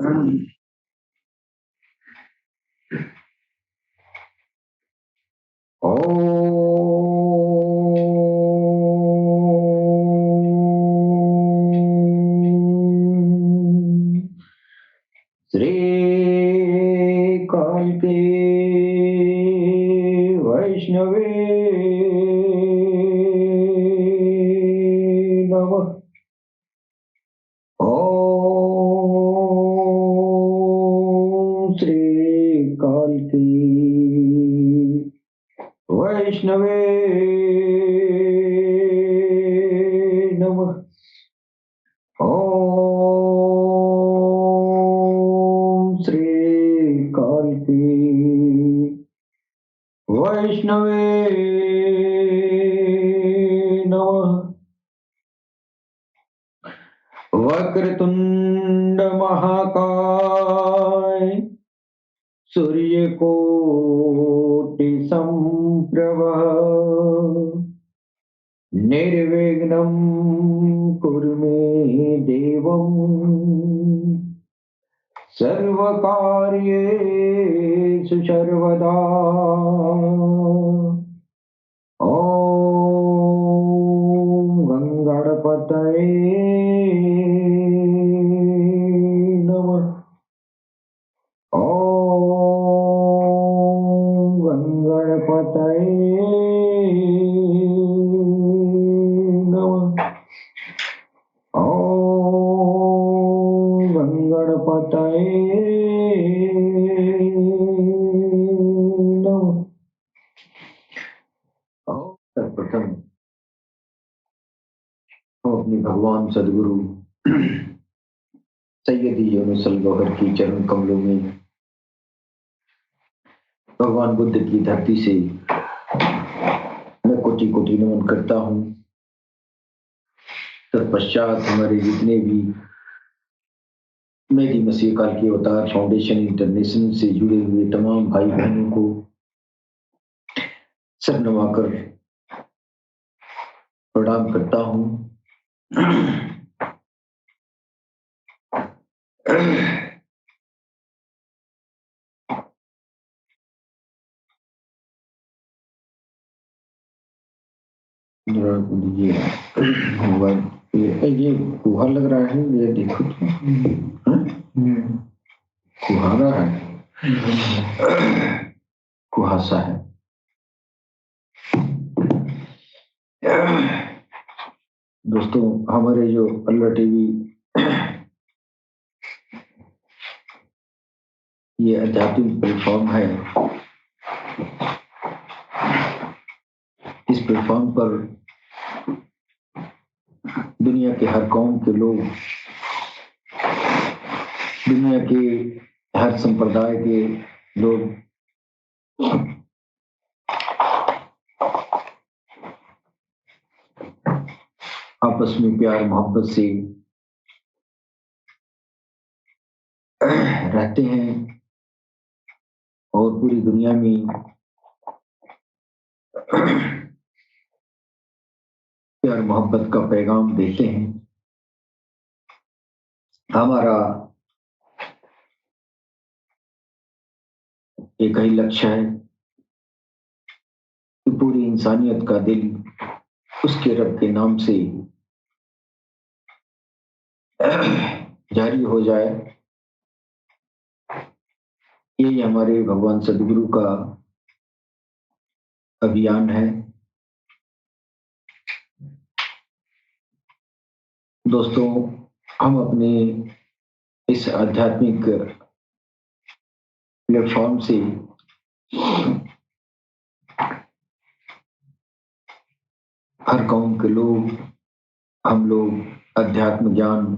श्री काल्के वैष्णवे नमः। ओम श्री काल्के वैष्णवे नमः। ओम श्री काल्के वैष्णवे नमः। वक्रतुंड महाकाय सूर्यकोटि संप्रभः निर्विघ्नं कुरु मे देवं सर्वकार्येषु सर्वदा। ॐ गणपतये नमः। ॐ गणपतये नमः। ॐ गणपतये नमः। सर्वप्रथम हम अपने भगवान सदगुरु सैयदी यूनुसल गौहर की चरण कमलों में भगवान बुद्ध की धरती से मैं कोटि कोटि नमन करता हूँ। तत्पश्चात हमारे जितने भी मेरी मसीह काल के अवतार फाउंडेशन इंटरनेशनल से जुड़े हुए तमाम भाई बहनों को सर नवाकर प्रणाम करता हूँ। ये मोबाइल ये कुहा लग रहा है, ये देखो तो कुहारा है, कुहासा है। दोस्तों, हमारे जो अल्लाह टीवी ये आध्यात्मिक प्लेटफॉर्म है, इस प्लेटफॉर्म पर दुनिया के हर कौम के लोग, दुनिया के हर संप्रदाय के लोग आपस में प्यार मोहब्बत से रहते हैं और पूरी दुनिया में प्यार मोहब्बत का पैगाम देते हैं। हमारा एक ही लक्ष्य है कि पूरी इंसानियत का दिल उसके रब के नाम से जारी हो जाए। यही हमारे भगवान सदगुरु का अभियान है। दोस्तों, हम अपने इस आध्यात्मिक प्लेटफॉर्म से हर कौम के लोग, हम लोग अध्यात्म ज्ञान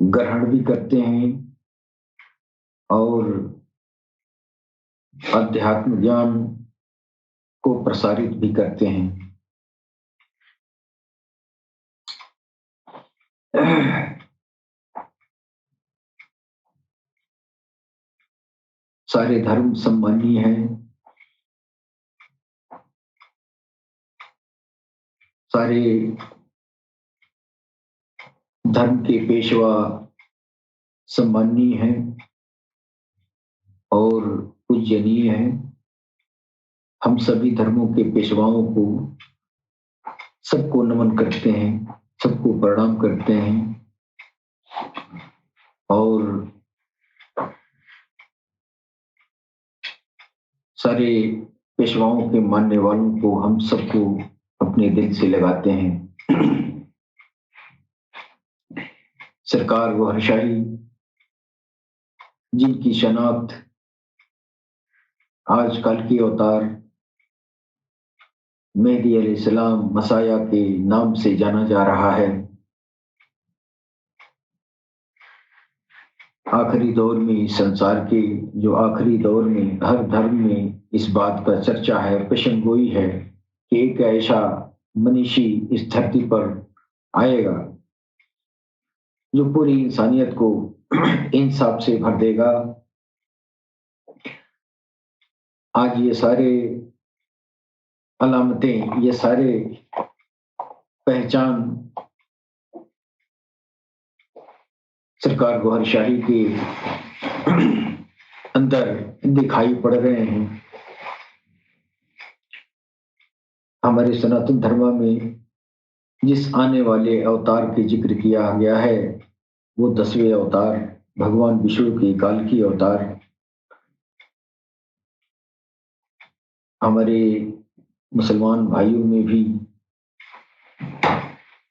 ग्रहण भी करते हैं और अध्यात्म ज्ञान को प्रसारित भी करते हैं। सारे धर्म सम्मानीय हैं, सारे धर्म के पेशवा सम्माननीय हैं और पूजनीय हैं। हम सभी धर्मों के पेशवाओं को सबको नमन करते हैं, सबको प्रणाम करते हैं और सारे पेशवाओं के मानने वालों को हम सबको अपने दिल से लगाते हैं। सरकार वहरशाही जिनकी शनाख्त आजकल के अवतार मेहदी अलैहिस्सलाम मसाया के नाम से जाना जा रहा है, आखिरी दौर में संसार के जो आखिरी दौर में हर धर्म में इस बात का चर्चा है, पेशनगोई है कि एक ऐसा मनीषी इस धरती पर आएगा जो पूरी इंसानियत को इंसाफ से भर देगा। आज ये सारे अलामतें, ये सारे पहचान सरकार वहरशाही के अंदर दिखाई पड़ रहे हैं। हमारे सनातन धर्म में जिस आने वाले अवतार के जिक्र किया गया है वो 10वें अवतार भगवान विष्णु के काल की अवतार हमारे मुसलमान भाइयों में भी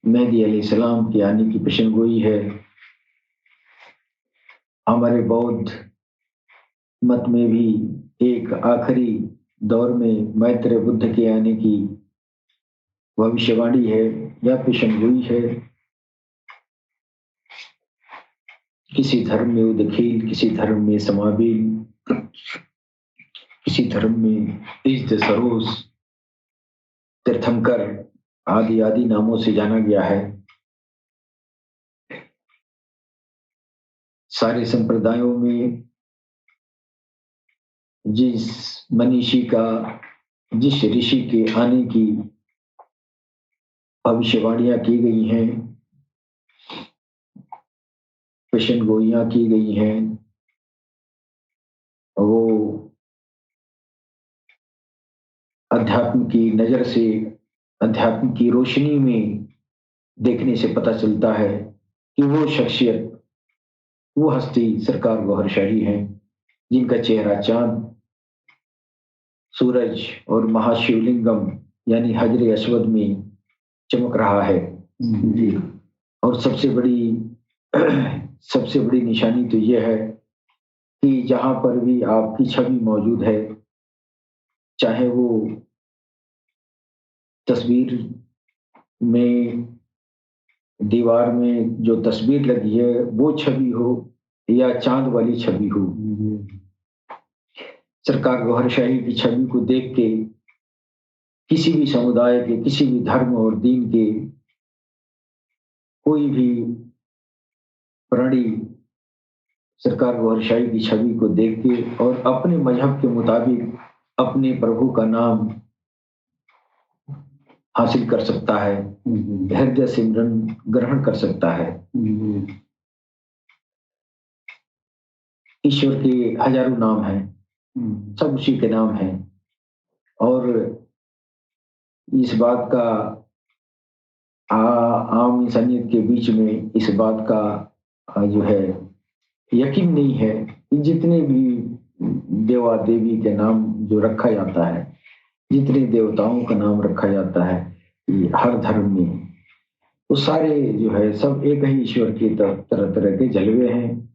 मेहदी अलैहिस्सलाम के आने की पेशनगोई है। हमारे बौद्ध मत में भी एक आखिरी दौर में मैत्रेय बुद्ध के आने की भविष्यवाणी है या पेशनगोई है। किसी धर्म में उदखील, किसी धर्म में समाबीन, किसी धर्म में इज्द सरोस, तीर्थंकर आदि आदि नामों से जाना गया है। सारे संप्रदायों में जिस मनीषी का, जिस ऋषि के आने की भविष्यवाणियां की गई हैं, पेशनगोइयां की गई हैं, वो अध्यात्म की नजर से, अध्यात्म की रोशनी में देखने से पता चलता है कि वो शख्सियत, वो हस्ती सरकार वहरशाही है जिनका चेहरा चांद, सूरज और महाशिवलिंगम यानी हजरे अस्वद में चमक रहा है। और सबसे बड़ी निशानी तो यह है कि जहां पर भी आपकी छवि मौजूद है, चाहे वो तस्वीर में, दीवार में जो तस्वीर लगी है वो छवि हो या चांद वाली छवि हो, सरकार वहरशाही की छवि को देख के किसी भी समुदाय के, किसी भी धर्म और दीन के कोई भी प्राणी सरकार वहरशाही की छवि को देख के और अपने मजहब के मुताबिक अपने प्रभु का नाम हासिल कर सकता है, हृदय सिमरन ग्रहण कर सकता है। ईश्वर के हजारों नाम हैं, सब उसी के नाम हैं और इस बात का आम इंसानियत के बीच में इस बात का जो है यकीन नहीं है कि जितने भी देवा देवी के नाम जो रखा जाता है, जितने देवताओं का नाम रखा जाता है हर धर्म में, वो सारे जो है सब एक ही ईश्वर के तरह तरह के जलवे हैं।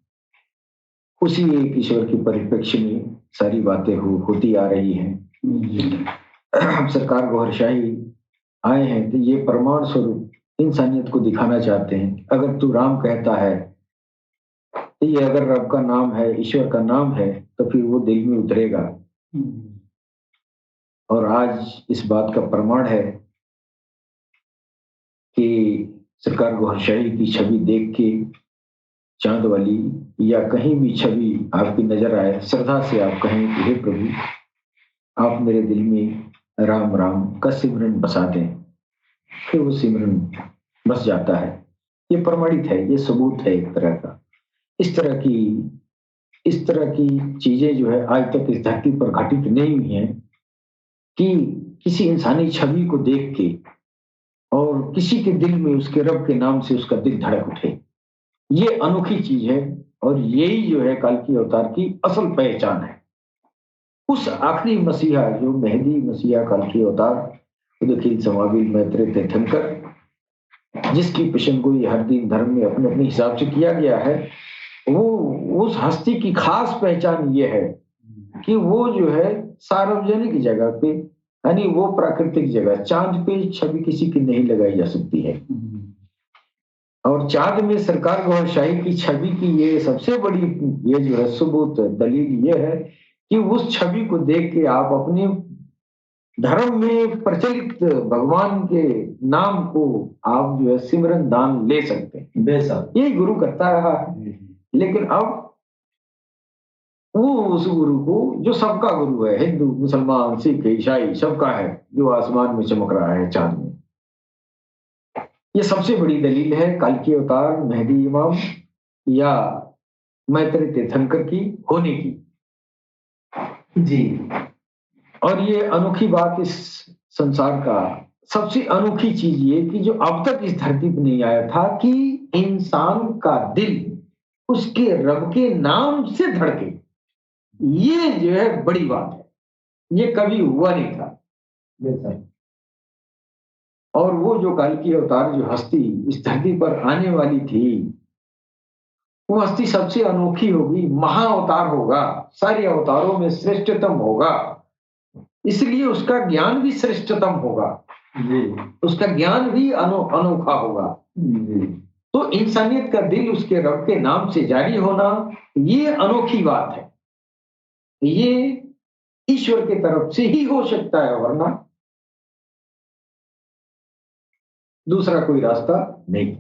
उसी एक ईश्वर के परिप्रेक्ष्य में सारी बातें होती आ रही हैं। हम सरकार वहरशाही आए हैं तो ये प्रमाण स्वरूप इंसानियत को दिखाना चाहते हैं। अगर तू राम कहता है तो ये अगर रब का नाम है, ईश्वर का नाम है, तो फिर वो दिल में उतरेगा। और आज इस बात का प्रमाण है कि सरकार वहरशाही की छवि देख के चांद वाली या कहीं भी छवि आपकी नजर आए, श्रद्धा से आप कहें कि हे प्रभु, आप मेरे दिल में राम राम का सिमरन बसा दें, फिर वो सिमरन बस जाता है। ये प्रमाणित है, ये सबूत है एक तरह का इस तरह की चीजें जो है आज तक इस धरती पर घटित नहीं हुई हैं कि किसी इंसानी छवि को देख के और किसी के दिल में उसके रब के नाम से उसका दिल धड़क उठे। ये अनोखी चीज है और यही जो है कल की अवतार की असल पहचान है। उस आखिरी मसीहा जो मेहदी मसीहा कल की अवतार उदखिल समाविल मैत्रेय तीर्थंकर जिसकी पेशेंगोई हर दिन धर्म में अपने अपने हिसाब से किया गया है, वो उस हस्ती की खास पहचान ये है कि वो जो है सार्वजनिक जगह पे यानी वो प्राकृतिक जगह चांद पे छवि किसी की नहीं लगाई जा सकती है। और चांद में सरकार गौरशाही की छवि की ये सबसे बड़ी ये जो है सबूत दलील ये है कि उस छवि को देख के आप अपने धर्म में प्रचलित भगवान के नाम को आप जो है सिमरन दान ले सकते हैं। बेशक यही गुरु करता रहा है। लेकिन अब वो उस गुरु को जो सबका गुरु है, हिंदू मुसलमान सिख ईसाई सबका है, जो आसमान में चमक रहा है चांद में, ये सबसे बड़ी दलील है कल की अवतार मेहदी इमाम या मैत्रेय तीर्थंकर की होने की जी। और ये अनोखी बात इस संसार का सबसे अनोखी चीज ये कि जो अब तक इस धरती पर नहीं आया था कि इंसान का दिल उसके रब के नाम से धड़के, ये जो है बड़ी बात है। ये कभी हुआ नहीं था। और वो जो कल की अवतार जो हस्ती इस धरती पर आने वाली थी, वो हस्ती सबसे अनोखी होगी, महाअवतार होगा, सारे अवतारों में श्रेष्ठतम होगा, इसलिए उसका ज्ञान भी श्रेष्ठतम होगा जी। उसका ज्ञान भी अनोखा होगा जी। तो इंसानियत का दिल उसके रब के नाम से जारी होना, ये अनोखी बात है। ये ईश्वर की तरफ से ही हो सकता है, वरना दूसरा कोई रास्ता नहीं।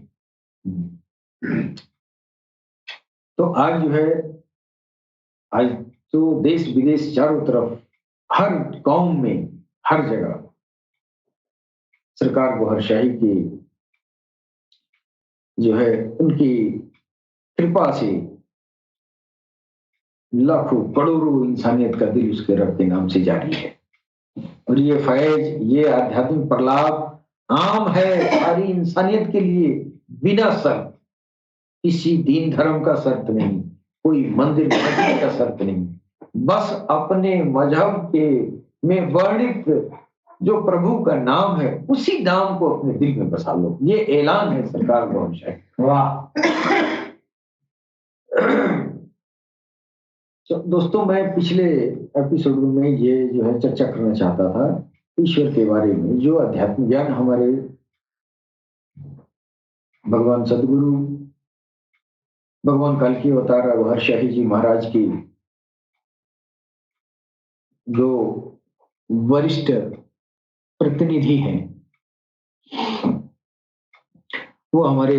तो आज जो है, आज तो देश विदेश चारों तरफ हर गांव में हर जगह सरकार बहरशाही की जो है उनकी कृपा से लाखों करोड़ों इंसानियत का दिल उसके रब के नाम से जारी है। और ये फैज, ये आध्यात्मिक प्रलाप आम है सारी इंसानियत के लिए, बिना शर्त, किसी दीन धर्म का शर्त नहीं, कोई मंदिर मस्जिद का शर्त नहीं, बस अपने मजहब के में वर्णित जो प्रभु का नाम है उसी नाम को अपने दिल में बसा लो। ये ऐलान है सरकार गौरशाही। वाह। तो दोस्तों, मैं पिछले एपिसोड में ये जो है चर्चा करना चाहता था ईश्वर के बारे में, जो अध्यात्म ज्ञान हमारे भगवान सदगुरु भगवान कल की अवतार हर्षाही जी महाराज की जो वरिष्ठ प्रतिनिधि हैं, वो हमारे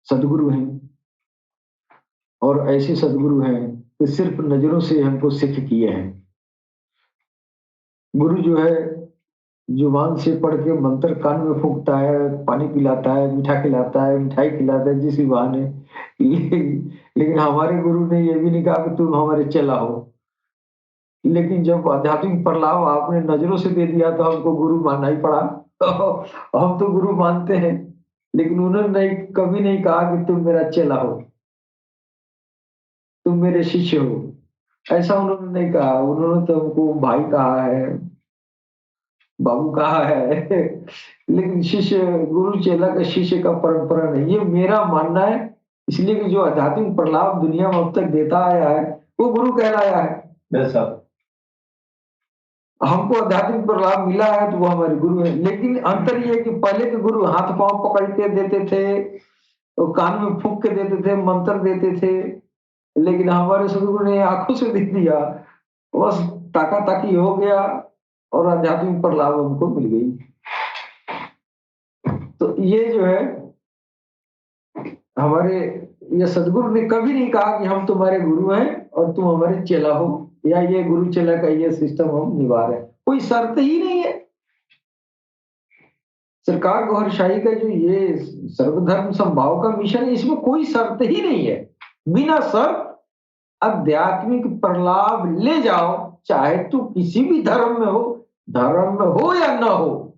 सदगुरु हैं। और ऐसे सदगुरु हैं कि सिर्फ नजरों से हमको सिद्ध किए हैं। गुरु जो है जुबान से पढ़ के मंत्र कान में फूंकता है, पानी पिलाता है, मीठा खिलाता है, मिठाई खिलाता है, जिस बहाने। लेकिन हमारे गुरु ने ये भी नहीं कहा कि तुम हमारे चेला हो। लेकिन जब आध्यात्मिक प्रलाप आपने नजरों से दे दिया तो हमको गुरु मानना ही पड़ा। हम तो गुरु मानते हैं, लेकिन उन्होंने कभी नहीं कहा कि तुम मेरा चेला हो, तुम मेरे शिष्य हो। ऐसा उन्होंने नहीं कहा। उन्होंने तो हमको भाई कहा है, बाबू कहा है। लेकिन शिष्य, गुरु चेला का शिष्य का परंपरा नहीं। ये मेरा मानना है। इसलिए कि जो आध्यात्मिक प्रलाप दुनिया में अब तक देता आया है वो गुरु कहलाया है। हमको आध्यात्मिक प्रलाप मिला है तो वो हमारे गुरु है। लेकिन अंतर ये है कि पहले के गुरु हाथ पांव पकड़ के देते थे, तो कान में फूंक के देते थे, मंत्र देते थे। लेकिन हमारे सदगुरु ने आंखों से दे दिया, बस ताका ताकी हो गया और आध्यात्मिक प्रलाप हमको मिल गई। तो ये जो है हमारे, ये सदगुरु ने कभी नहीं कहा कि हम तुम्हारे गुरु हैं और तुम हमारे चेला हो, या ये गुरु चेला का ये सिस्टम हम निभा रहे हैं। कोई शर्त ही नहीं है। सरकार गौरशाही का जो ये सर्वधर्म समभाव का मिशन है, इसमें कोई शर्त ही नहीं है। बिना शर्त आध्यात्मिक प्रलाभ ले जाओ, चाहे तू किसी भी धर्म में हो या ना हो,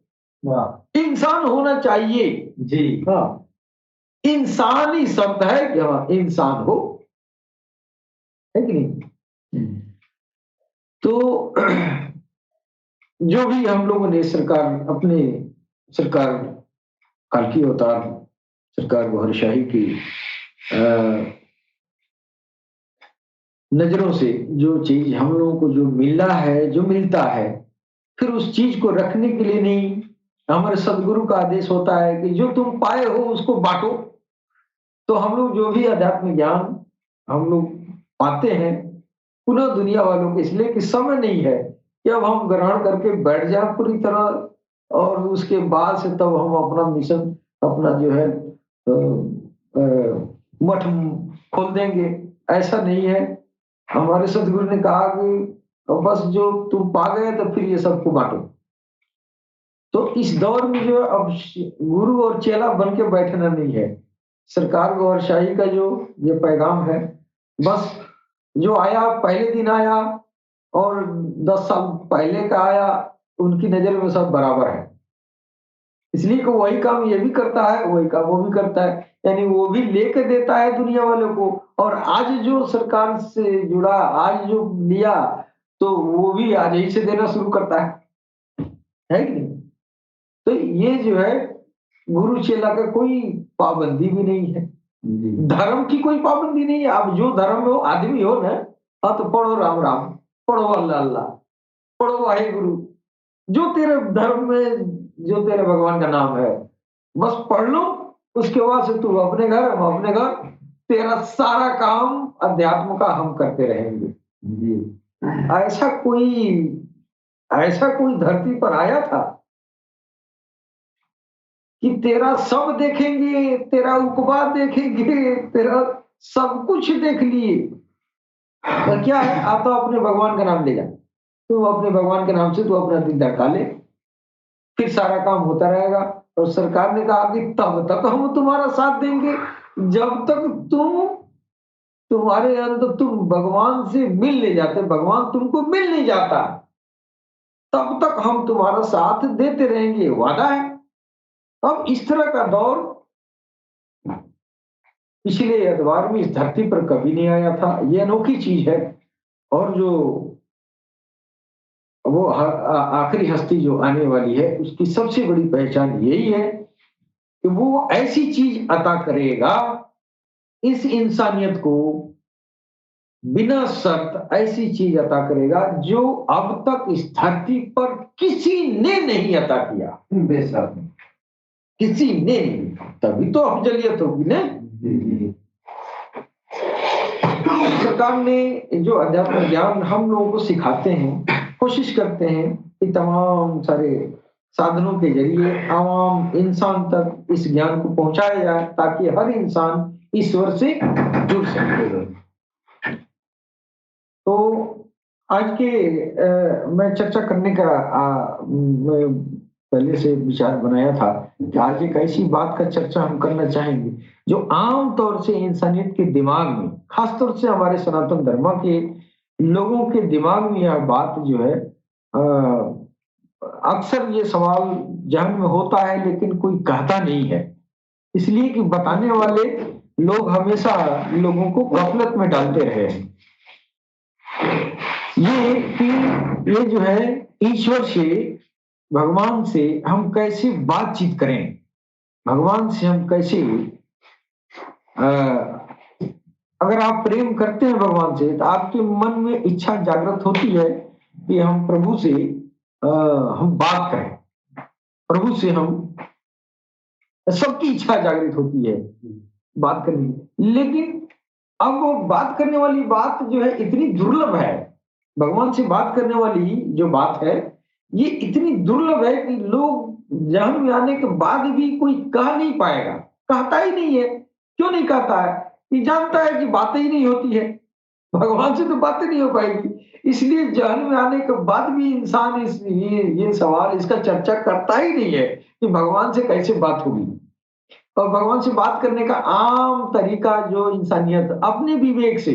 इंसान होना चाहिए जी। हाँ, इंसान ही शर्त है कि हाँ इंसान हो, है कि नहीं? तो जो भी हम लोगों ने सरकार कल्कि अवतार सरकार गौरशाही की नजरों से जो चीज हम लोगों को जो मिला है, जो मिलता है, फिर उस चीज को रखने के लिए नहीं, हमारे सदगुरु का आदेश होता है कि जो तुम पाए हो उसको बांटो। तो हम लोग जो भी अध्यात्म ज्ञान हम लोग पाते हैं, पुनः दुनिया वालों के, इसलिए कि समय नहीं है कि अब हम ग्रहण करके बैठ जाए पूरी तरह और उसके बाद से तब हम अपना मिशन, अपना जो है मठ खोल देंगे। ऐसा नहीं है। हमारे सदगुरु ने कहा कि बस जो तुम पा गए तो फिर ये सबको बांटो। तो इस दौर में जो अब गुरु और चेला बन के बैठना नहीं है। सरकार गौरशाही का जो ये पैगाम है, बस जो आया पहले दिन आया और 10 साल पहले का आया, उनकी नजर में सब बराबर है। इसलिए कि वही काम ये भी करता है, वही काम वो भी करता है, यानी वो भी लेके देता है दुनिया वालों को, और आज जो सरकार से जुड़ा, आज जो लिया, तो वो भी आज ही से देना शुरू करता है कि नहीं? तो ये जो है गुरु चेला का कोई पाबंदी भी नहीं है, धर्म की कोई पाबंदी नहीं है। आप जो धर्म में हो, आदमी हो ना, हाँ तो पढ़ो राम राम, पढ़ो अल्लाह अल्लाह, पढ़ो वाहे गुरु, जो तेरे धर्म में, जो तेरे भगवान का नाम है, बस पढ़ लो। उसके बाद से तू अपने घर, हम अपने घर, तेरा सारा काम अध्यात्म का हम करते रहेंगे जी। ऐसा कोई धरती पर आया था कि तेरा सब देखेंगे, तेरा उकबा देखेंगे, तेरा सब कुछ देख लिए, तो क्या है, आप तो अपने भगवान का नाम ले जा, तू अपने भगवान के नाम से तू अपना दिन दरका ले, फिर सारा काम होता रहेगा। और सरकार ने कहा कि तब तक हम तुम्हारा साथ देंगे जब तक तुम्हारे अंदर तुम भगवान से मिल नहीं जाते, भगवान तुमको मिल नहीं जाता, तब तक हम तुम्हारा साथ देते रहेंगे, वादा है। अब इस तरह का दौर पिछले अखबार में इस धरती पर कभी नहीं आया था। ये अनोखी चीज है। और जो वो आखिरी हस्ती जो आने वाली है, उसकी सबसे बड़ी पहचान यही है कि वो ऐसी चीज अता करेगा इस इंसानियत को, बिना शर्त ऐसी चीज अता करेगा जो अब तक इस धरती पर किसी ने नहीं अता किया। बेशक किसी ने नहीं, तभी तो अफजलियत होगी ना। सरकार ने जो अध्यात्म ज्ञान हम लोगों को सिखाते हैं, कोशिश करते हैं कि तमाम सारे साधनों के जरिए आवाम इंसान तक इस ज्ञान को पहुंचाया जाए, ताकि हर इंसान ईश्वर से जुड़ सके। तो आज के मैं चर्चा करने का मैं पहले से विचार बनाया था कि आज एक ऐसी बात का चर्चा हम करना चाहेंगे जो आम तौर से इंसानियत के दिमाग में, खासतौर से हमारे सनातन धर्म के लोगों के दिमाग में यह बात जो है, अक्सर ये सवाल जहन में होता है लेकिन कोई कहता नहीं है, इसलिए कि बताने वाले लोग हमेशा लोगों को गफलत में डालते रहे हैं। ये जो है ईश्वर से, भगवान से हम कैसे बातचीत करें, भगवान से हम कैसे, अगर आप प्रेम करते हैं भगवान से, तो आपके मन में इच्छा जागृत होती है कि हम प्रभु से हम बात करें, प्रभु से हम, सबकी इच्छा जागृत होती है बात करने की। लेकिन अब वो बात करने वाली बात जो है इतनी दुर्लभ है, भगवान से बात करने वाली जो बात है ये इतनी दुर्लभ है कि लोग जहन में आने के बाद भी कोई कह नहीं पाएगा, कहता ही नहीं है। क्यों नहीं कहता है? कि जानता है कि बातें ही नहीं होती है। भगवान से तो बातें नहीं हो पाएगी। इसलिए जहन में आने के बाद भी इंसान ये सवाल इसका चर्चा करता ही नहीं है कि भगवान से कैसे बात होगी। और भगवान से बात करने का आम तरीका जो इंसानियत अपने विवेक से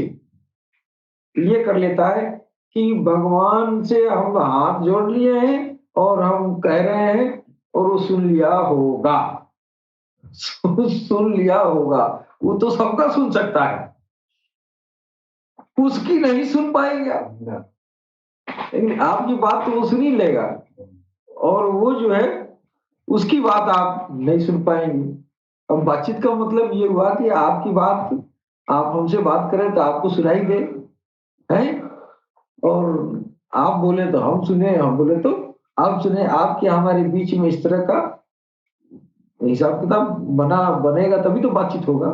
ये कर लेता है कि भगवान से हम हाथ जोड़ लिए हैं और हम कह रहे हैं और वो सुन लिया होगा। सुन लिया होगा, वो तो सबका सुन सकता है, उसकी नहीं सुन पाएंगे आप। लेकिन आपकी बात तो वो सुन ही लेगा, और वो जो है उसकी बात आप नहीं सुन पाएंगे। अब बातचीत का मतलब ये हुआ कि आपकी बात, आप हमसे बात करें तो आपको सुनाई दे, है, और आप बोले तो हम सुने, हम बोले तो आप सुने। आपके हमारे बीच में इस तरह का हिसाब किताब बनेगा तभी तो बातचीत होगा।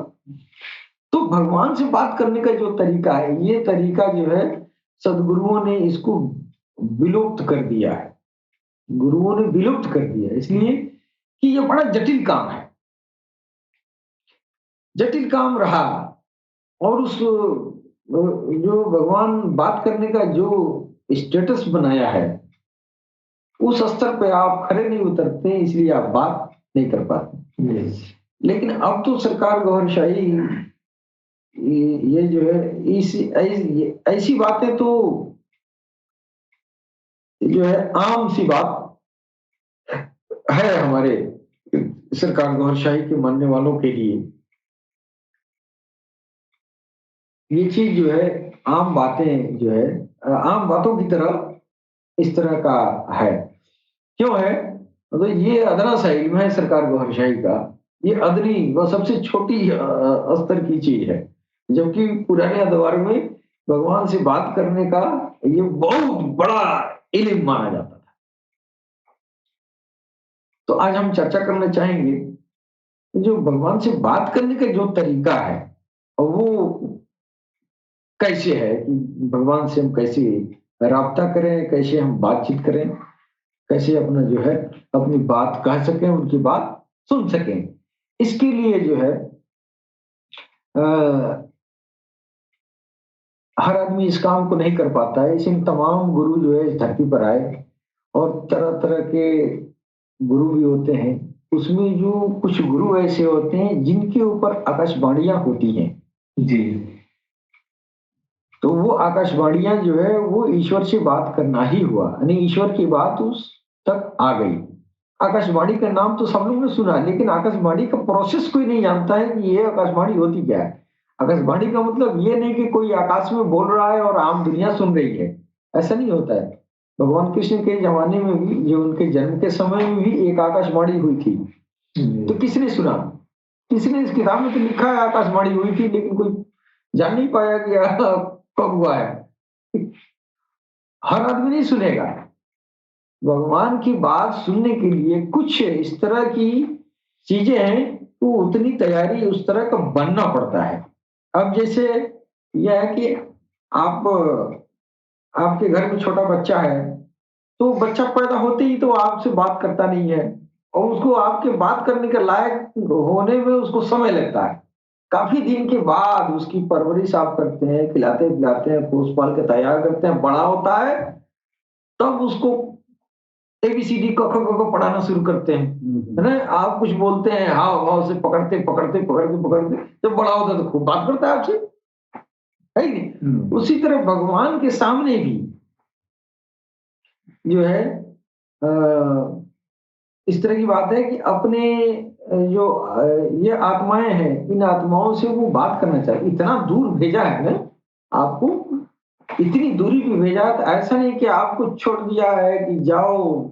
तो भगवान से बात करने का जो तरीका है, ये तरीका जो है सदगुरुओं ने इसको विलुप्त कर दिया है। गुरुओं ने विलुप्त कर दिया है, इसलिए कि ये बड़ा जटिल काम है, जटिल काम रहा। और उस जो भगवान बात करने का जो स्टेटस बनाया है, उस स्तर पे आप खड़े नहीं उतरते, इसलिए आप बात नहीं कर पाते। लेकिन अब तो सरकार गौरशाही ये जो है ऐसी बातें तो जो है आम सी बात है हमारे सरकार गौरशाही के मानने वालों के लिए। ये चीज जो है आम बातें जो है आम बातों की तरह इस तरह का है। क्यों है? तो ये अदना सा इल्म है सरकार गौरशाही का, ये अदनी व सबसे छोटी स्तर की चीज है। जबकि पुराने दौर में भगवान से बात करने का ये बहुत बड़ा इल्म माना जाता था। तो आज हम चर्चा करना चाहेंगे जो भगवान से बात करने का जो तरीका है, और वो कैसे है कि भगवान से हम कैसे राब्ता करें, कैसे हम बातचीत करें, कैसे अपना जो है अपनी बात कह सकें, उनकी बात सुन सकें। इसके लिए जो है आ, हर आदमी इस काम को नहीं कर पाता है। इसलिए तमाम गुरु जो है इस धरती पर आए, और तरह तरह के गुरु भी होते हैं। उसमें जो कुछ गुरु ऐसे होते हैं जिनके ऊपर आकाशवाणियां होती हैं जी, तो वो आकाशवाणियां जो है वो ईश्वर से बात करना ही हुआ, यानी ईश्वर की बात उस तक आ गई। आकाशवाणी का नाम तो सब लोग ने सुना, लेकिन आकाशवाणी का प्रोसेस कोई नहीं जानता है कि ये आकाशवाणी होती क्या है। आकाशवाणी का मतलब ये नहीं कि कोई आकाश में बोल रहा है और आम दुनिया सुन रही है, ऐसा नहीं होता है। भगवान कृष्ण के जमाने में भी, जो उनके जन्म के समय में भी एक आकाशवाणी हुई थी, तो किसने सुना? किसने? इस किताब में तो लिखा है आकाशवाणी हुई थी, लेकिन कोई जान नहीं पाया कि कब हुआ है। हर आदमी नहीं सुनेगा। भगवान की बात सुनने के लिए कुछ इस तरह की चीजें हैं, तो उतनी तैयारी उस तरह का बनना पड़ता है। अब जैसे यह है कि आप आपके घर में छोटा बच्चा है, तो बच्चा पैदा होते ही तो आपसे बात करता नहीं है, और उसको आपके बात करने के लायक होने में उसको समय लगता है। काफी दिन के बाद उसकी परवरिश आप करते हैं, खिलाते पिलाते हैं, पोस पाल के तैयार करते हैं, बड़ा होता है, तब उसको एबीसीडी क ख ग घ पढ़ाना शुरू करते हैं, है ना? आप कुछ बोलते हैं, हाव भाव से पकड़ते पकड़ते पकड़ते पकड़ते, जब बड़ा होता है तो खूब बात करता है आपसे, है ही नहीं? उसी तरह भगवान के सामने भी जो है इस तरह की बात है कि अपने जो ये आत्माएं हैं, इन आत्माओं से वो बात करना चाहिए। इतना दूर भेजा है ना आपको, इतनी दूरी पे भेजा, तो ऐसा नहीं कि आपको छोड़ दिया है कि जाओ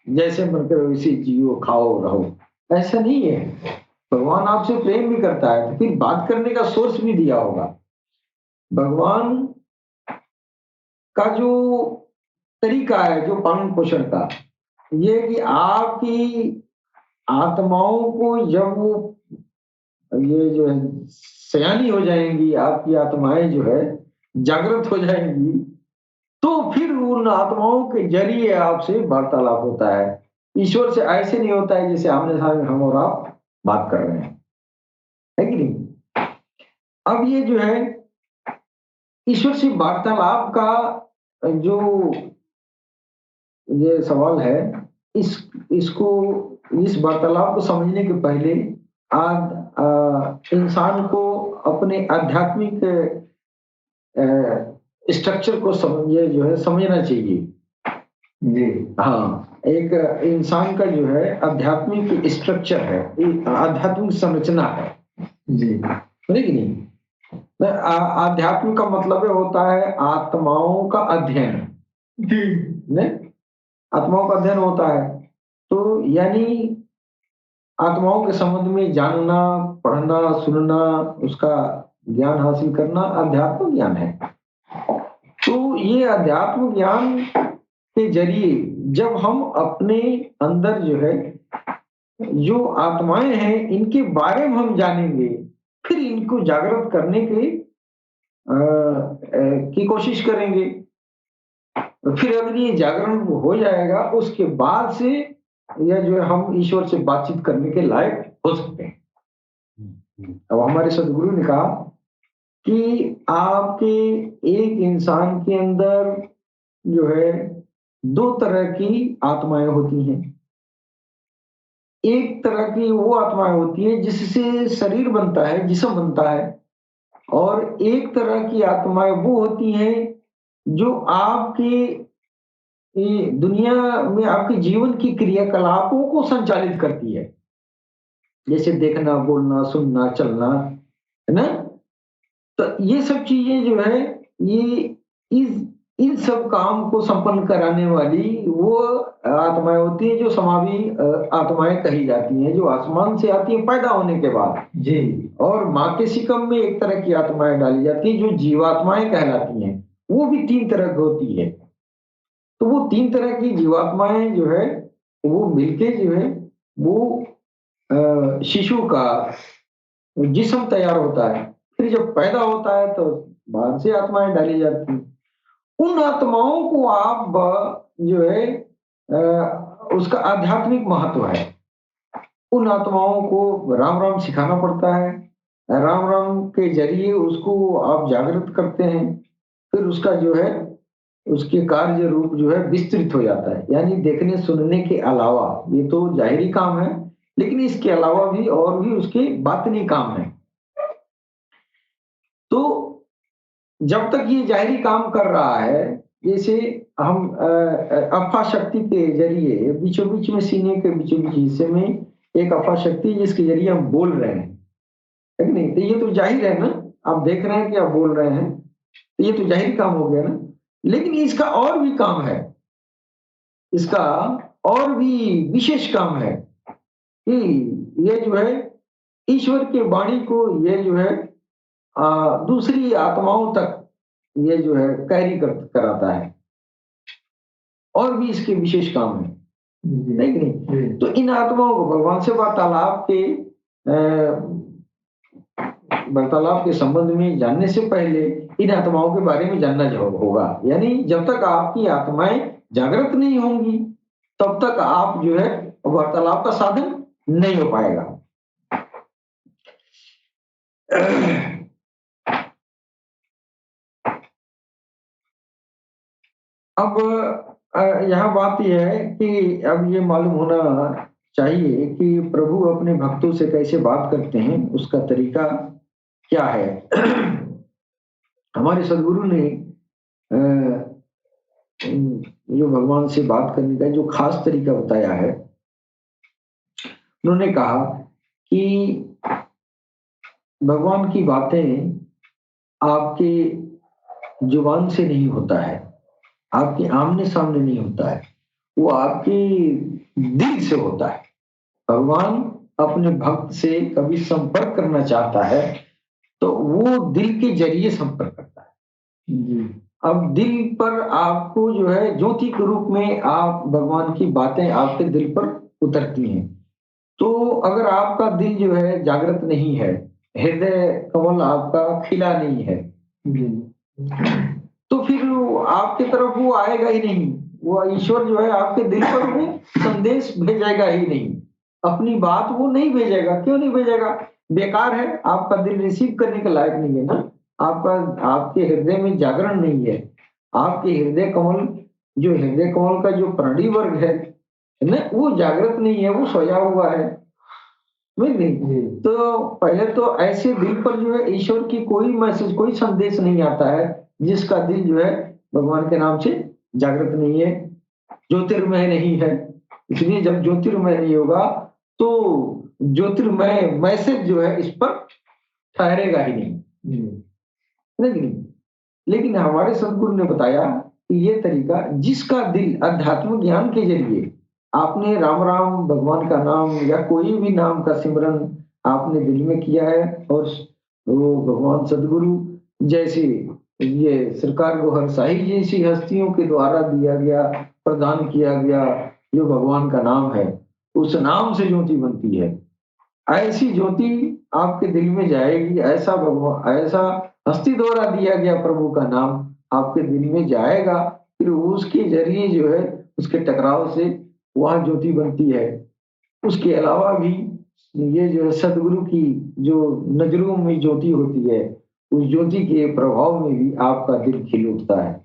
जैसे मन करे वैसे जियो खाओ रहो, ऐसा नहीं है। भगवान आपसे प्रेम भी करता है, तो फिर बात करने का सोर्स भी दिया होगा। भगवान का जो तरीका है, जो पालन पोषण का, ये कि आपकी आत्माओं को जब वो ये जो है सयानी हो जाएंगी, आपकी आत्माएं जो है जागृत हो जाएंगी, तो फिर उन आत्माओं के जरिए आपसे वार्तालाप होता है। ईश्वर से ऐसे नहीं होता है जैसे आमने सामने हम और आप बात कर रहे हैं, है कि नहीं? अब ये जो है ईश्वर से वार्तालाप का जो ये सवाल है, इस इसको इस वार्तालाप को समझने के पहले इंसान को अपने आध्यात्मिक स्ट्रक्चर को समझे जो है समझना चाहिए। जी हाँ, एक इंसान का जो है आध्यात्मिक स्ट्रक्चर है, आध्यात्मिक संरचना है। जी है कि नहीं? आध्यात्म का मतलब होता है आत्माओं का अध्ययन। जी ने आत्माओं का अध्ययन होता है, तो यानी आत्माओं के संबंध में जानना, पढ़ना, सुनना, उसका ज्ञान हासिल करना अध्यात्म ज्ञान है। तो ये अध्यात्म ज्ञान के जरिए जब हम अपने अंदर जो है जो आत्माएं हैं इनके बारे में हम जानेंगे, फिर इनको जागृत करने की कोशिश करेंगे। फिर अगर ये जागरण हो जाएगा, उसके बाद से यह जो है हम ईश्वर से बातचीत करने के लायक हो सकते हैं। अब हमारे सदगुरु ने कहा कि आपके एक इंसान के अंदर जो है दो तरह की आत्माएं होती हैं। एक तरह की वो आत्माएं होती है जिससे शरीर बनता है, जिस्म बनता है, और एक तरह की आत्माएं वो होती हैं जो आपके दुनिया में आपके जीवन की क्रियाकलापों को संचालित करती है, जैसे देखना, बोलना, सुनना, चलना, है ना? तो ये सब चीजें जो है ये इस इन सब काम को संपन्न कराने वाली वो आत्माएं होती है जो समाधि आत्माएं कही जाती हैं, जो आसमान से आती है पैदा होने के बाद। जी। और माँ के शिकम में एक तरह की आत्माएं डाली जाती है जो जीवात्माएं कहलाती हैं, वो भी 3 तरह की होती है। तो वो 3 तरह की जीवात्माएं जो है वो मिलके जो है वो शिशु का जिस्म तैयार होता है। फिर जब पैदा होता है तो बाहर से आत्माएं डाली जाती हैं। उन आत्माओं को आप जो है उसका आध्यात्मिक महत्व है। उन आत्माओं को राम राम सिखाना पड़ता है। राम राम के जरिए उसको आप जागृत करते हैं। फिर उसका जो है उसके कार्य रूप जो है विस्तृत हो जाता है। यानी देखने सुनने के अलावा, ये तो जाहिरी काम है, लेकिन इसके अलावा भी और भी उसके बातनी काम है। तो जब तक ये जाहिरी काम कर रहा है, जैसे हम अफा शक्ति के जरिए बीचों बीच में सीने के बीचों बीच हिस्से में एक अफा शक्ति जिसके जरिए हम बोल रहे हैं, है कि नहीं? तो ये तो जाहिर है ना, आप देख रहे हैं कि आप बोल रहे हैं, तो ये तो जाहिर काम हो गया ना। लेकिन इसका और भी काम है, इसका और भी विशेष काम है कि ये जो है ईश्वर के वाणी को ये जो है दूसरी आत्माओं तक ये जो है कैरी कराता है। और भी इसके विशेष काम है, नहीं कि नहीं? तो इन आत्माओं को भगवान से वार्तालाप के संबंध में जानने से पहले इन आत्माओं के बारे में जानना होगा। यानी जब तक आपकी आत्माएं जागृत नहीं होंगी तब तक आप जो है वार्तालाप का साधन नहीं हो पाएगा। अब यहाँ बात यह है कि अब ये मालूम होना चाहिए कि प्रभु अपने भक्तों से कैसे बात करते हैं, उसका तरीका क्या है। हमारे सदगुरु ने जो भगवान से बात करने का जो खास तरीका बताया है, उन्होंने कहा कि भगवान की बातें आपके जुबान से नहीं होता है, आपके आमने सामने नहीं होता है, वो आपके दिल से होता है। भगवान अपने भक्त से कभी संपर्क करना चाहता है तो वो दिल के जरिए संपर्क करता है। अब दिल पर आपको जो है ज्योति के रूप में आप भगवान की बातें आपके दिल पर उतरती हैं। तो अगर आपका दिल जो है जागृत नहीं है, हृदय कमल आपका खिला नहीं है, तो फिर आपके तरफ वो आएगा ही नहीं। वो ईश्वर जो है आपके दिल पर वो संदेश भेजेगा ही नहीं, अपनी बात वो नहीं भेजेगा। क्यों नहीं भेजेगा? बेकार है, आपका दिल रिसीव करने के लायक नहीं है ना। आपका आपके हृदय में जागरण नहीं है। आपके हृदय कमल जो हृदय कमल का जो प्राणी वर्ग है ना, वो जागृत नहीं है, वो सोया हुआ है। समझ नहीं? तो पहले तो ऐसे दिल पर जो है ईश्वर की कोई मैसेज, कोई संदेश नहीं आता है जिसका दिल जो है भगवान के नाम से जागृत नहीं है, ज्योतिर्मय नहीं है। इसलिए जब ज्योतिर्मय नहीं होगा तो ज्योतिर्मय मैसेज जो है इस पर ठहरेगा ही नहीं। है कि नहीं? लेकिन हमारे सदगुरु ने बताया कि ये तरीका, जिसका दिल अध्यात्म ज्ञान के जरिए आपने राम राम भगवान का नाम या कोई भी नाम का सिमरन आपने दिल में किया है, और वो भगवान सदगुरु जैसे ये सरकार गोहर साहिब जैसी हस्तियों के द्वारा दिया गया, प्रदान किया गया जो भगवान का नाम है, उस नाम से ज्योति बनती है। ऐसी ज्योति आपके दिल में जाएगी, ऐसा भगवान, ऐसा हस्ती द्वारा दिया गया प्रभु का नाम आपके दिल में जाएगा, फिर उसके जरिए जो है उसके टकराव से वहां ज्योति बनती है। उसके अलावा भी ये जो है सदगुरु की जो नजरों में ज्योति होती है, उस ज्योति के प्रभाव में भी आपका दिल खिल उठता है।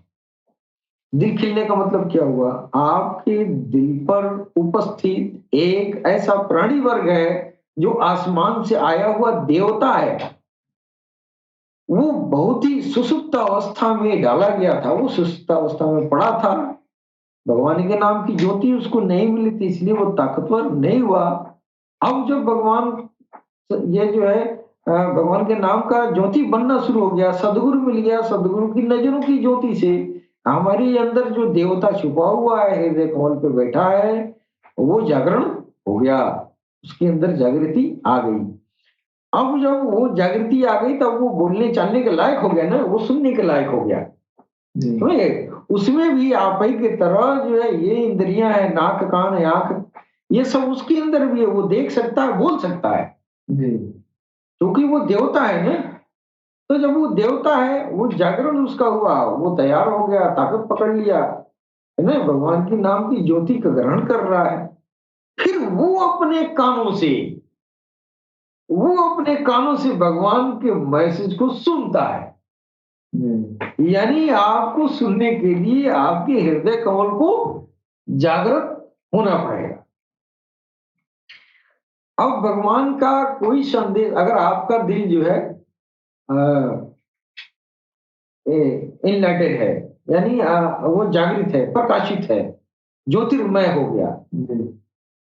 दिल खिलने का मतलब क्या हुआ? आपके दिल पर उपस्थित एक ऐसा प्राणी वर्ग है जो आसमान से आया हुआ देवता है। वो बहुत ही सुसुप्त अवस्था में डाला गया था, वो सुसुप्त अवस्था में पड़ा था। भगवान के नाम की ज्योति उसको नहीं मिली थी, इसलिए वो ताकतवर नहीं हुआ। अब जब भगवान ये जो है भगवान के नाम का ज्योति बनना शुरू हो गया, सदगुरु मिल गया, सदगुरु की नजरों की ज्योति से हमारे अंदर जो देवता छुपा हुआ है, हृदय कमल पे बैठा है, वो जागरण हो गया, उसके अंदर जागृति आ गई। अब जब वो जागृति आ गई तब वो बोलने चालने के लायक हो गया ना, वो सुनने के लायक हो गया। समझ गए? उसमें भी आप ही की तरह जो है ये इंद्रियां है, नाक कान आंख, ये सब उसके अंदर भी है, वो देख सकता है, बोल सकता है, क्योंकि वो देवता है ना। तो जब वो देवता है, वो जागरण उसका हुआ, वो तैयार हो गया, ताकत पकड़ लिया, है ना, भगवान की नाम की ज्योति का ग्रहण कर रहा है। फिर वो अपने कानों से भगवान के मैसेज को सुनता है। यानी आपको सुनने के लिए आपके हृदय कमल को जागृत होना पड़ेगा। अब भगवान का कोई संदेश, अगर आपका दिल जो है इनलाइटेड है, यानी वो जागृत है, प्रकाशित है, ज्योतिर्मय हो गया,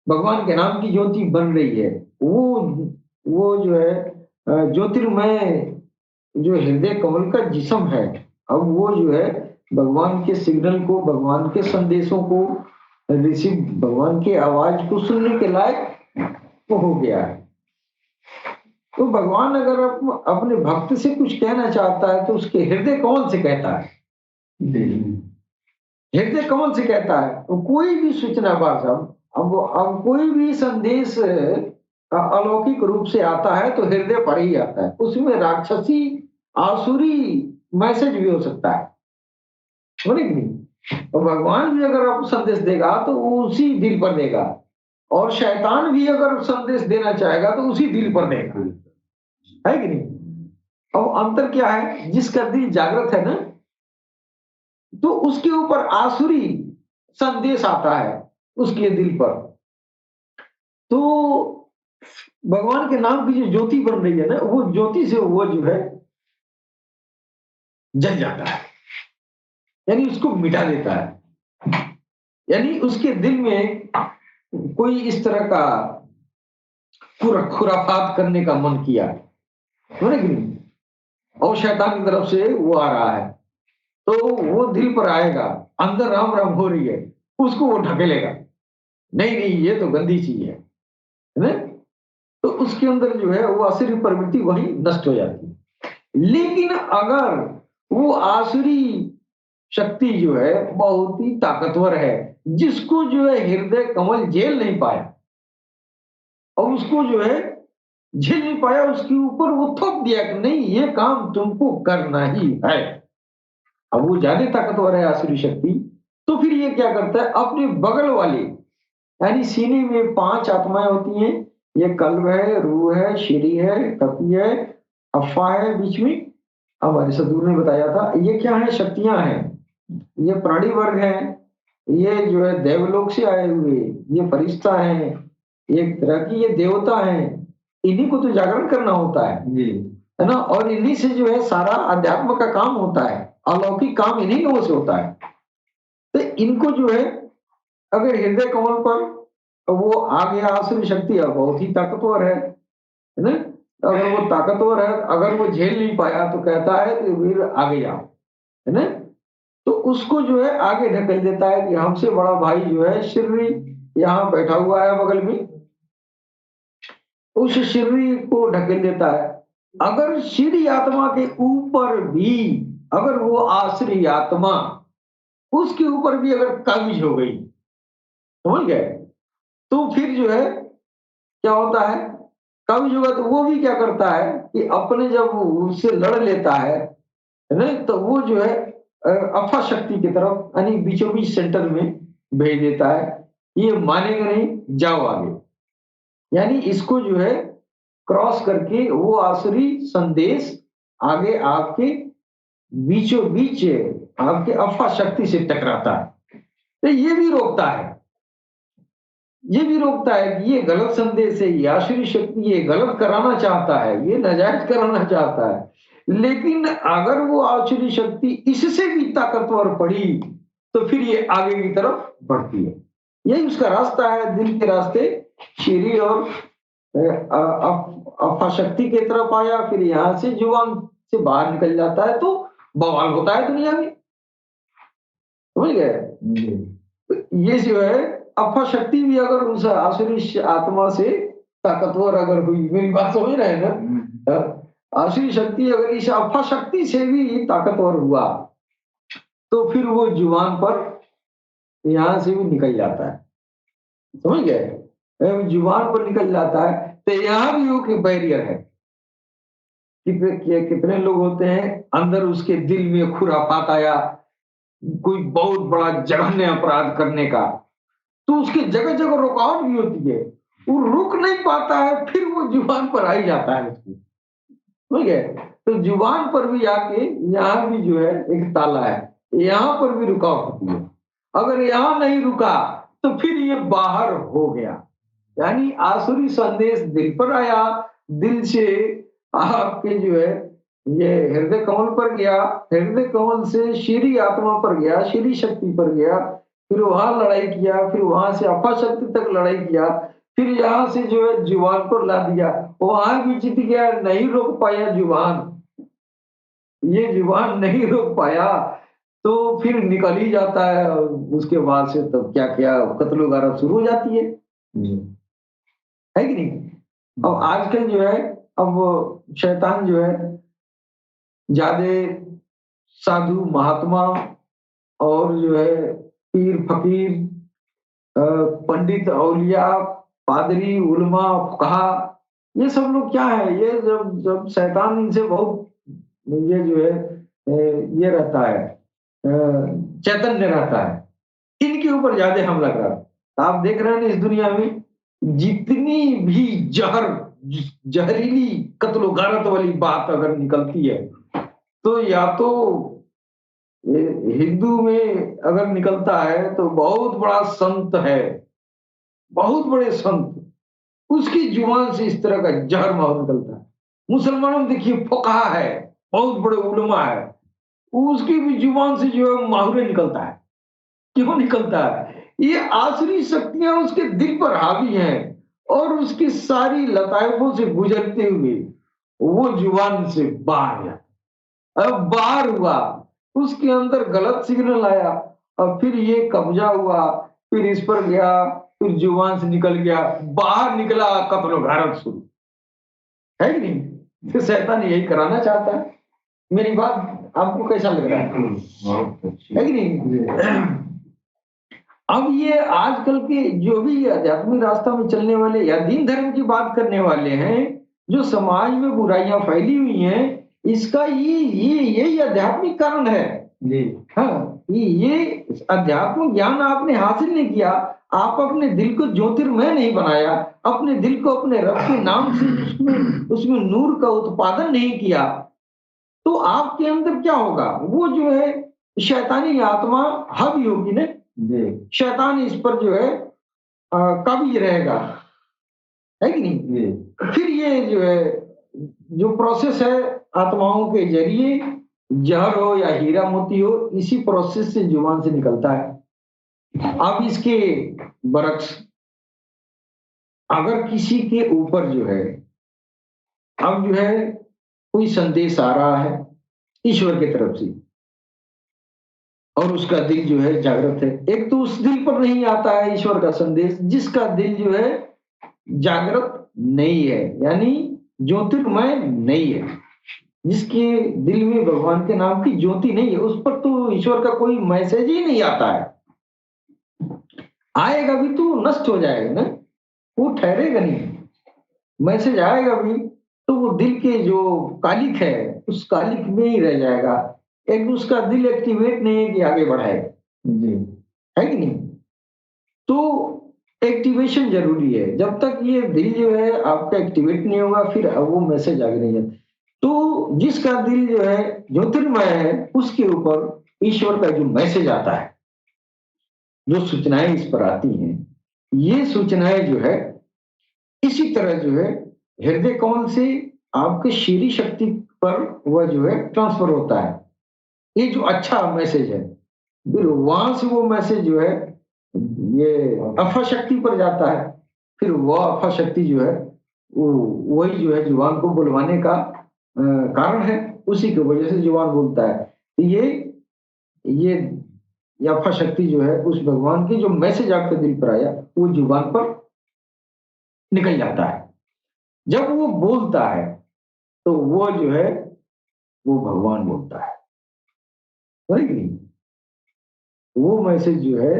भगवान के नाम की ज्योति बन रही है, वो जो है ज्योतिर्मय जो हृदय कमल का जिस्म है, अब वो जो है भगवान के सिग्नल को, भगवान के संदेशों को रिसीव, भगवान की आवाज को सुनने के लायक वो हो गया है। तो भगवान अगर अपने भक्त से कुछ कहना चाहता है तो उसके हृदय कमल से कहता है, हृदय कमल से कहता है। तो कोई भी सूचना बात, अब कोई भी संदेश अलौकिक रूप से आता है तो हृदय पर ही आता है, उसमें राक्षसी आसुरी मैसेज भी हो सकता है, बोले कि नहीं? और भगवान भी अगर आपको संदेश देगा तो वो उसी दिल पर देगा, और शैतान भी अगर संदेश देना चाहेगा तो उसी दिल पर देगा, है कि नहीं? अब अंतर क्या है? जिसका दिल जागृत है ना, तो उसके ऊपर आसुरी संदेश आता है उसके दिल पर, तो भगवान के नाम की जो ज्योति बन रही है ना, वो ज्योति से वो जो है जल जाता है, यानी उसको मिटा देता है। यानी उसके दिल में कोई इस तरह का खुराफात करने का मन किया, है कि नहीं, और शैतान की तरफ से वो आ रहा है, तो वो दिल पर आएगा, अंदर राम राम हो रही है, उसको वो ढकेलेगा, नहीं नहीं ये तो गंदी चीज है ना? तो उसके अंदर जो है वो आसुरी प्रवृत्ति वही नष्ट हो जाती है। लेकिन अगर वो आसुरी शक्ति जो है बहुत ही ताकतवर है, जिसको जो है हृदय कमल झेल नहीं पाया, और उसको जो है झेल नहीं पाया, उसके ऊपर वो थोप दिया कि नहीं ये काम तुमको करना ही है। अब वो ज्यादा ताकतवर है आसुरी शक्ति, तो फिर ये क्या करता है, अपने बगल वाले, यानी सीने में 5 आत्माएं होती हैं, ये कल्ब है, रूह है, श्री है, कपि है, अफवाह है बीच में, हमारे सदगुरु ने बताया था, ये क्या है? शक्तियां हैं, ये प्राणी वर्ग है, ये जो है देवलोक से आए हुए, ये फरिश्ता है, एक तरह की ये देवता है, इन्हीं को तो जागरण करना होता है ना? और इन्हीं से जो है सारा अध्यात्म का काम होता है, अलौकिक काम इन्हीं लोगों से होता है। तो इनको जो है अगर हृदय कमल पर वो आ गया, आसुरी शक्ति है, बहुत ही ताकतवर है ना? अगर वो ताकतवर है, अगर वो झेल नहीं पाया तो कहता है कि वीर आगे जाओ, है ना? तो उसको जो है आगे ढकेल देता है कि हमसे बड़ा भाई जो है शिररी यहाँ बैठा हुआ है बगल में, उस शिररी को ढकेल देता है। अगर श्री आत्मा के ऊपर भी अगर वो आश्री आत्मा उसके ऊपर भी अगर काबिज हो गई, समझ गए? तो फिर जो है क्या होता है? काबिज होगा तो वो भी क्या करता है कि अपने जब वो उससे लड़ लेता है ना? तो वो जो है अफा शक्ति की तरफ यानी बीचों बीच सेंटर में भेज देता है, ये मानेगा नहीं, जाओ आगे। यानी इसको जो है क्रॉस करके वो आसुरी संदेश आगे आपके बीचों बीच आपके अफा शक्ति से टकराता है। तो ये भी रोकता है कि ये गलत संदेश है, ये आसुरी शक्ति ये गलत कराना चाहता है, ये नाजायज कराना चाहता है। लेकिन अगर वो आसुरी शक्ति इससे भी ताकतवर पड़ी तो फिर ये आगे की तरफ बढ़ती है। यही उसका रास्ता है, दिल के रास्ते शीरी और अफा शक्ति की तरफ आया, फिर यहाँ से जुबान से बाहर निकल जाता है तो बवाल होता है दुनिया में, समझ गए? ये जो है अफा शक्ति भी अगर उस आसुरी आत्मा से ताकतवर अगर हुई, मेरी बात समझ रहे हैं ना? आसुरी शक्ति अगर इस अफा शक्ति से भी ताकतवर हुआ तो फिर वो जुबान पर यहाँ से भी निकल जाता है, समझ गए? जुबान पर निकल जाता है तो यहाँ भी वो बैरियर है। कितने लोग होते हैं अंदर उसके दिल में खुरापात आया कोई बहुत बड़ा जघन्य अपराध करने का, तो उसकी जगह जगह रुकावट भी होती है, वो रुक नहीं पाता है, फिर वो जुबान पर आ ही जाता है उसकी, ठीक है? तो जुबान पर भी आके यहाँ भी जो है एक ताला है, यहाँ पर भी रुकावट होती है। अगर यहाँ नहीं रुका तो फिर ये बाहर हो गया, यानी आसुरी संदेश दिल पर आया, दिल से आपके जो है ये हृदय कमल पर गया, हृदय कमल से श्री आत्मा पर गया, श्री शक्ति पर गया, फिर वहां लड़ाई किया, फिर वहां से अपा शक्ति तक लड़ाई किया, फिर यहाँ से जो है जुबान पर ला दिया, वहां भी जीत गया, नहीं रोक पाया जुबान, ये जुबान नहीं रोक पाया तो फिर निकल ही जाता है, और उसके बाद से तब क्या क्या कत्लो गारत शुरू हो जाती है कि नहीं? अब आजकल जो है अब शैतान जो है ज्यादा साधु महात्मा और जो है पीर फकीर पंडित औलिया पादरी उलमा फुकहा, ये सब लोग क्या है, ये जब जब शैतान इनसे बहुत ये जो है ये रहता है चैतन्य रहता है, इनके ऊपर ज्यादा हमला कर रहा है। आप देख रहे हैं ना इस दुनिया में जितनी भी जहरीली कत्लो गारत वाली बात अगर निकलती है तो या तो हिंदू में अगर निकलता है तो बहुत बड़ा संत है, बहुत बड़े संत, उसकी जुबान से इस तरह का जहर माहौल निकलता है। मुसलमानों में देखिए फुकहा है, बहुत बड़े उलमा है, उसकी भी जुबान से जो है माहुरे निकलता है। क्यों निकलता है? ये आसुरी शक्तियां उसके दिल पर हावी हैं और उसकी सारी लतायफों से गुजरते हुए वो जुबान से बाहर गया। अब बाहर हुआ, उसके अंदर गलत सिग्नल आया और फिर ये कब्जा हुआ, फिर इस पर गया, फिर जुबान से निकल गया, बाहर निकला, कत्ल गारत शुरू, है कि नहीं? फिर शैतान यही कराना चाहता है। मेरी बात आपको कैसा लग रहा है कि नहीं? अब ये आजकल के जो भी आध्यात्मिक रास्ता में चलने वाले या दीन धर्म की बात करने वाले हैं, जो समाज में बुराइयां फैली हुई हैं, इसका यही आध्यात्मिक कारण है जी। हाँ, ये अध्यात्म ज्ञान आपने हासिल नहीं किया, आप अपने दिल को ज्योतिर्मय नहीं बनाया, अपने दिल को अपने रब के नाम से उसमें उसमें नूर का उत्पादन नहीं किया, तो आपके अंदर क्या होगा, वो जो है शैतानी आत्मा हावी होगी ना, शैतान इस पर जो है काबिज रहेगा, है कि नहीं? फिर ये जो है, जो प्रोसेस है आत्माओं के जरिए, जहर हो या हीरा मोती हो, इसी प्रोसेस से जुबान से निकलता है। अब इसके बरक्स अगर किसी के ऊपर जो है, अब जो है कोई संदेश आ रहा है ईश्वर की तरफ से, और उसका दिल जो है जागृत है, एक तो उस दिल पर नहीं आता है ईश्वर का संदेश जिसका दिल जो है जागृत नहीं है, यानी ज्योतिर्मय नहीं है, जिसके दिल में भगवान के नाम की ज्योति नहीं है, उस पर तो ईश्वर का कोई मैसेज ही नहीं आता है। आएगा भी तो नष्ट हो जाएगा ना, वो ठहरेगा नहीं। मैसेज आएगा भी तो वो दिल के जो कालिक है उस कालिक में ही रह जाएगा, एक उसका दिल एक्टिवेट नहीं है कि आगे बढ़ाए, है कि नहीं? तो एक्टिवेशन जरूरी है, जब तक ये दिल जो है आपका एक्टिवेट नहीं होगा फिर वो मैसेज आगे नहीं जाता। तो जिसका दिल जो है ज्योतिर्मय है उसके ऊपर ईश्वर का जो मैसेज आता है, जो सूचनाएं इस पर आती हैं, ये सूचनाएं जो है इसी तरह जो है हृदय कमल से आपके शीरी शक्ति पर वह जो है ट्रांसफर होता है, ये जो अच्छा मैसेज है, फिर वहां से वो मैसेज जो है ये अफा शक्ति पर जाता है, फिर वह अफा शक्ति जो है वो वही जो है जुबान को बुलवाने का कारण है, उसी की वजह से जुबान बोलता है। तो ये अफा शक्ति जो है उस भगवान की जो मैसेज आपके दिल पर आया वो जुबान पर निकल जाता है। जब वो बोलता है तो वो जो है वो भगवान बोलता है, समझ गई? वो मैसेज जो है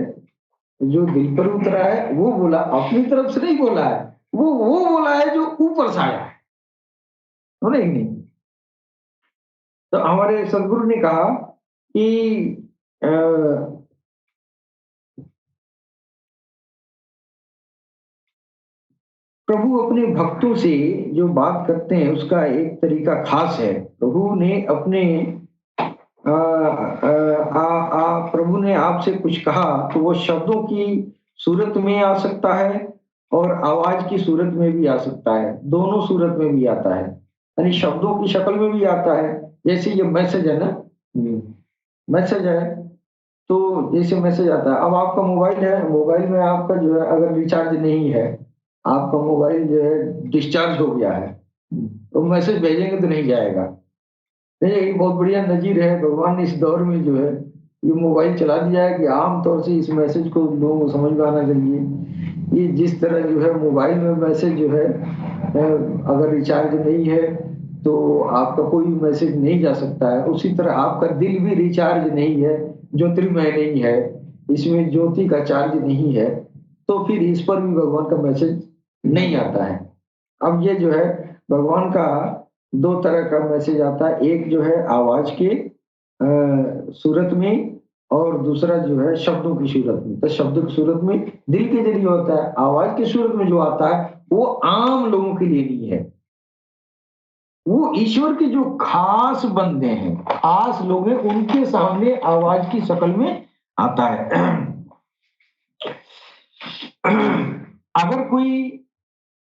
जो दिल पर उतरा है वो बोला, अपनी तरफ से नहीं बोला है, वो बोला है जो ऊपर से आया है, समझ नहीं? तो हमारे सदगुरु ने कहा कि अ, प्रभु अपने भक्तों से जो बात करते हैं उसका एक तरीका खास है। प्रभु ने अपने प्रभु ने आपसे कुछ कहा तो वो शब्दों की सूरत में आ सकता है और आवाज की सूरत में भी आ सकता है, दोनों सूरत में भी आता है, यानी शब्दों की शक्ल में भी आता है। जैसे ये मैसेज है ना, मैसेज है तो जैसे मैसेज आता है, अब आपका मोबाइल है, मोबाइल में आपका जो है अगर रिचार्ज नहीं है, आपका मोबाइल जो है डिस्चार्ज हो गया है, तो मैसेज भेजेंगे तो नहीं जाएगा। नहीं, ये बहुत बढ़िया नजीर है, भगवान ने इस दौर में जो है ये मोबाइल चला दिया है कि आम तौर से इस मैसेज को लोगों को समझ में आना चाहिए। ये जिस तरह जो है मोबाइल में मैसेज जो है अगर रिचार्ज नहीं है तो आपका कोई मैसेज नहीं जा सकता है, उसी तरह आपका दिल भी रिचार्ज नहीं है, ज्योतिर्मय नहीं है, इसमें ज्योति का चार्ज नहीं है, तो फिर इस पर भी भगवान का मैसेज नहीं आता है। अब ये जो है भगवान का दो तरह का मैसेज आता है, एक जो है आवाज के सूरत में और दूसरा जो है शब्दों की सूरत में। तो शब्दों की सूरत में दिल के जरिए होता है, आवाज की सूरत में जो आता है वो आम लोगों के लिए नहीं है, वो ईश्वर के जो खास बंदे हैं, खास लोग हैं, उनके सामने आवाज की शक्ल में आता है। अगर कोई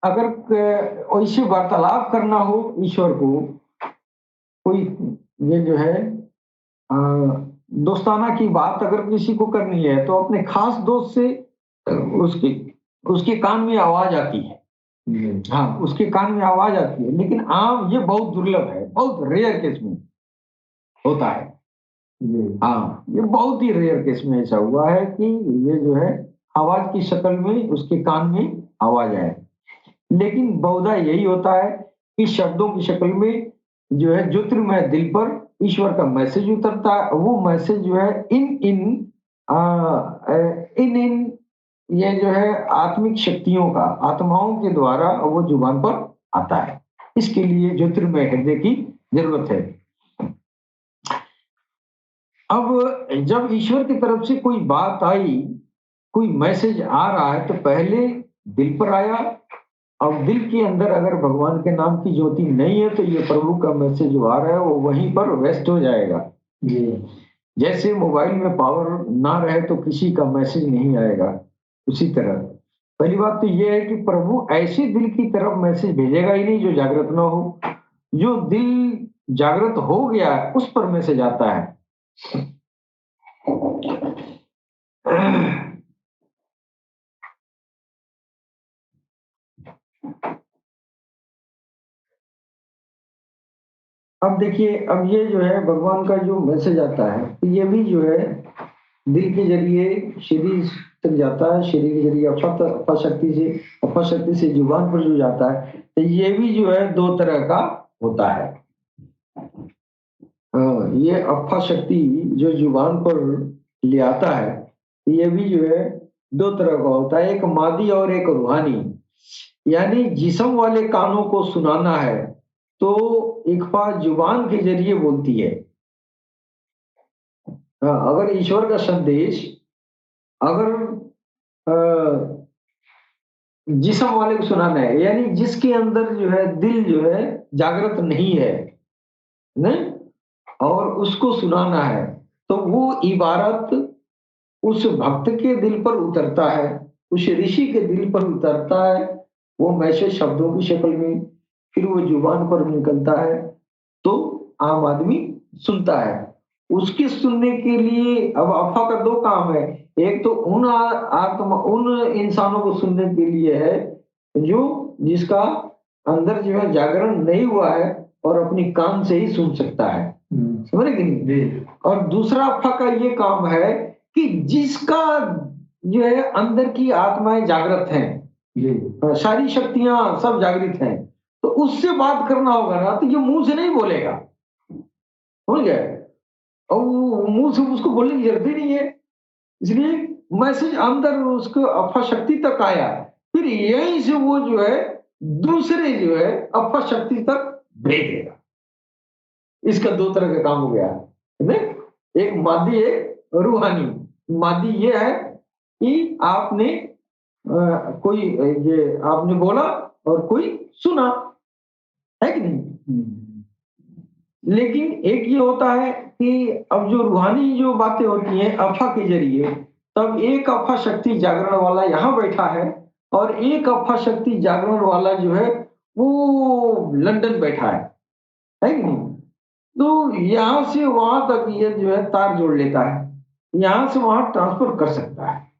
अगर ऐसे वार्तालाप करना हो ईश्वर को, कोई ये जो है अ, दोस्ताना की बात अगर किसी को करनी है तो अपने खास दोस्त से उसके उसके कान में आवाज आती है, हाँ उसके कान में आवाज आती है, लेकिन आम ये बहुत दुर्लभ है, बहुत रेयर केस में होता है। हाँ ये बहुत ही रेयर केस में ऐसा हुआ है कि ये जो है आवाज की शक्ल में उसके कान में आवाज आए, लेकिन बहुधा यही होता है कि शब्दों की शक्ल में जो है ज्योतिर्मय दिल पर ईश्वर का मैसेज उतरता है, वो मैसेज जो है इन इन आ, इन इन ये जो है आत्मिक शक्तियों का, आत्माओं के द्वारा वो जुबान पर आता है, इसके लिए ज्योतिर्मय हृदय की जरूरत है। अब जब ईश्वर की तरफ से कोई बात आई, कोई मैसेज आ रहा है तो पहले दिल पर आया अब दिल के अंदर अगर भगवान के नाम की ज्योति नहीं है तो ये प्रभु का मैसेज जो आ रहा है वो वहीं पर वेस्ट हो जाएगा। जी जैसे मोबाइल में पावर ना रहे तो किसी का मैसेज नहीं आएगा, उसी तरह पहली बात तो ये है कि प्रभु ऐसे दिल की तरफ मैसेज भेजेगा ही नहीं जो जागृत ना हो। जो दिल जागृत हो गया है उस पर मैसेज आता है। अब देखिए, अब ये जो है भगवान का जो मैसेज आता है तो ये भी जो है दिल के जरिए शरीर तक जाता है, शरीर के जरिए अपर शक्ति से जुबान पर जो जाता है तो ये भी जो है दो तरह का होता है। ये अप्पा शक्ति जो जुबान पर ले आता है ये भी जो है दो तरह का होता है, एक मादी और एक रूहानी। यानी जिस्म वाले कानों को सुनाना है तो इकफा जुबान के जरिए बोलती है। अगर ईश्वर का संदेश अगर जिस्म वाले को सुनाना है यानी जिसके अंदर जो है दिल जो है जागृत नहीं है नहीं, और उसको सुनाना है तो वो इबारत उस भक्त के दिल पर उतरता है, उस ऋषि के दिल पर उतरता है, वो मैसेज शब्दों की शक्ल में, फिर वो जुबान पर निकलता है तो आम आदमी सुनता है। उसके सुनने के लिए अब अफवाह का दो काम है, एक तो उन इंसानों को सुनने के लिए है जो जिसका अंदर जो है जागरण नहीं हुआ है और अपनी कान से ही सुन सकता है, समझ रहे कि नहीं? और दूसरा अफवाह का ये काम है कि जिसका जो है अंदर की आत्माएं जागृत हैं, सारी शक्तियां सब जागृत हैं, तो उससे बात करना होगा ना तो ये मुंह से नहीं बोलेगा, समझ गए? और वो मुंह से उसको बोलने की जरूरत ही नहीं है, इसलिए मैसेज अंदर उसको अफा शक्ति तक आया, फिर यहीं से वो जो है दूसरे जो है अफा शक्ति तक भेज देगा। इसका दो तरह का काम हो गया है, एक मादी एक रूहानी। मादी ये है कि आपने कोई ये आपने बोला और कोई सुना, है कि नहीं? लेकिन एक ये होता है कि अब जो रूहानी जो बातें होती हैं अफा के जरिए, तब एक अफा शक्ति जागरण वाला यहाँ बैठा है और एक अफा शक्ति जागरण वाला जो है वो लंदन बैठा है कि नहीं? तो यहाँ से वहां तक ये जो है तार जोड़ लेता है, यहाँ से वहां ट्रांसफर कर सकता है।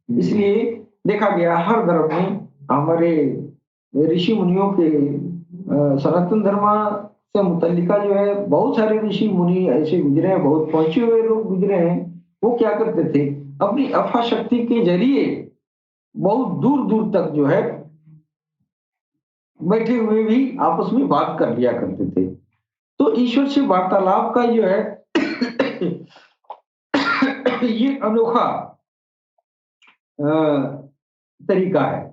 इसलिए देखा गया हर धर्म में हमारे ऋषि मुनियों के सनातन धर्म से मुतल्लिका जो है बहुत सारे ऋषि मुनि ऐसे गुजरे हैं, बहुत पहुंचे हुए लोग गुजरे हैं। वो क्या करते थे, अपनी अफा शक्ति के जरिए बहुत दूर दूर तक जो है बैठे हुए भी आपस में बात कर लिया करते थे। तो ईश्वर से वार्तालाप का जो है ये अनोखा तरीका है।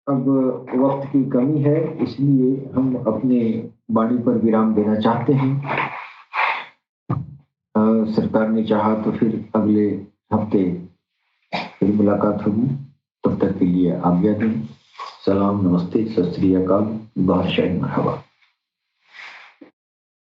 अब वक्त की कमी है इसलिए हम अपने वाणी पर विराम देना चाहते हैं। सरकार ने चाहा तो फिर अगले हफ्ते फिर मुलाकात होगी, तब तक के लिए आज्ञा दें। सलाम, नमस्ते, सत श्री अकाल, बादशाह मरहबा।